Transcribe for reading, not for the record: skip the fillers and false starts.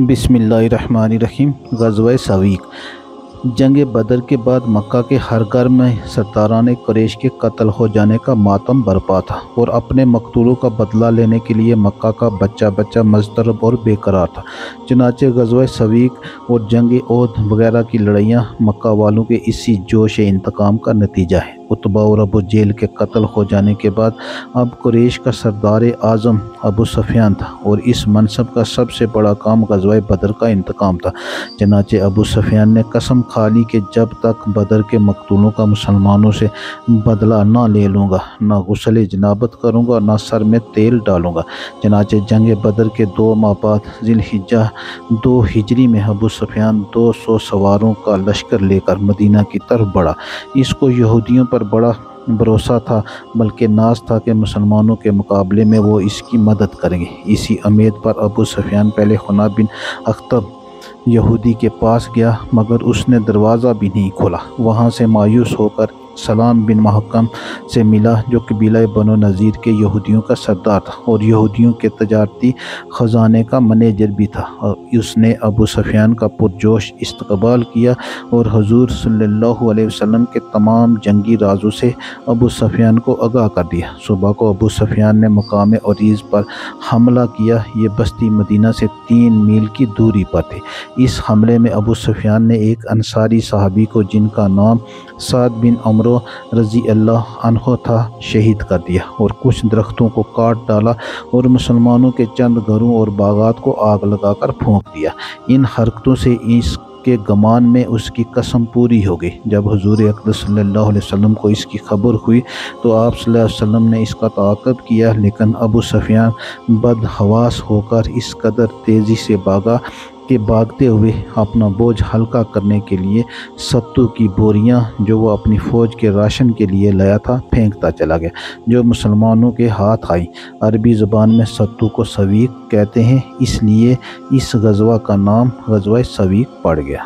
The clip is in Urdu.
بسم اللہ الرحمن الرحیم۔ غزوہ سویق۔ جنگ بدر کے بعد مکہ کے ہر گھر میں سرداران قریش کے قتل ہو جانے کا ماتم برپا تھا، اور اپنے مقتولوں کا بدلہ لینے کے لیے مکہ کا بچہ بچہ مضطرب اور بے قرار تھا۔ چنانچہ غزوہ سویق اور جنگ احد وغیرہ کی لڑائیاں مکہ والوں کے اسی جوش انتقام کا نتیجہ ہے۔ عتبہ اور ابو جہل کے قتل ہو جانے کے بعد اب قریش کا سردار اعظم ابو سفیان تھا، اور اس منصب کا سب سے بڑا کام غزوہ بدر کا انتقام تھا۔ چنانچہ ابو سفیان نے قسم کھا لی کہ جب تک بدر کے مقتولوں کا مسلمانوں سے بدلہ نہ لے لوں گا، نہ غسل جنابت کروں گا، نہ سر میں تیل ڈالوں گا۔ چنانچہ جنگ بدر کے 2 ماہ بعد ذی الحجہ 2 ہجری میں ابو سفیان 200 سواروں کا لشکر لے کر مدینہ کی طرف بڑھا۔ اس کو یہودیوں پر بڑا بھروسہ تھا، بلکہ ناز تھا کہ مسلمانوں کے مقابلے میں وہ اس کی مدد کریں گے۔ اسی امید پر ابو سفیان پہلے حنا بن اخطب یہودی کے پاس گیا، مگر اس نے دروازہ بھی نہیں کھولا۔ وہاں سے مایوس ہو کر سلام بن محکم سے ملا، جو قبیلہ بنو نذیر کے یہودیوں کا سردار تھا اور یہودیوں کے تجارتی خزانے کا منیجر بھی تھا۔ اس نے ابو سفیان کا پرجوش استقبال کیا اور حضور صلی اللہ علیہ وسلم کے تمام جنگی رازوں سے ابو سفیان کو آگاہ کر دیا۔ صبح کو ابو سفیان نے مقام عریض پر حملہ کیا۔ یہ بستی مدینہ سے 3 میل کی دوری پر تھی۔ اس حملے میں ابو سفیان نے ایک انصاری صحابی کو، جن کا نام سعد بن عمرو رضی اللہ عنہ تھا، شہید کر دیا اور کچھ درختوں کو کاٹ ڈالا اور مسلمانوں کے چند گھروں اور باغات کو آگ لگا کر پھونک دیا۔ ان حرکتوں سے اس کے گمان میں اس کی قسم پوری ہو گئی۔ جب حضور اقدس صلی اللہ علیہ وسلم کو اس کی خبر ہوئی تو آپ صلی اللہ علیہ وسلم نے اس کا تعاقب کیا، لیکن ابو سفیان بدحواس ہو کر اس قدر تیزی سے بھاگا کہ بھاگتے ہوئے اپنا بوجھ ہلکا کرنے کے لیے ستو کی بوریاں، جو وہ اپنی فوج کے راشن کے لیے لایا تھا، پھینکتا چلا گیا، جو مسلمانوں کے ہاتھ آئی۔ عربی زبان میں ستو کو سویق کہتے ہیں، اس لیے اس غزوہ کا نام غزوہ سویق پڑ گیا۔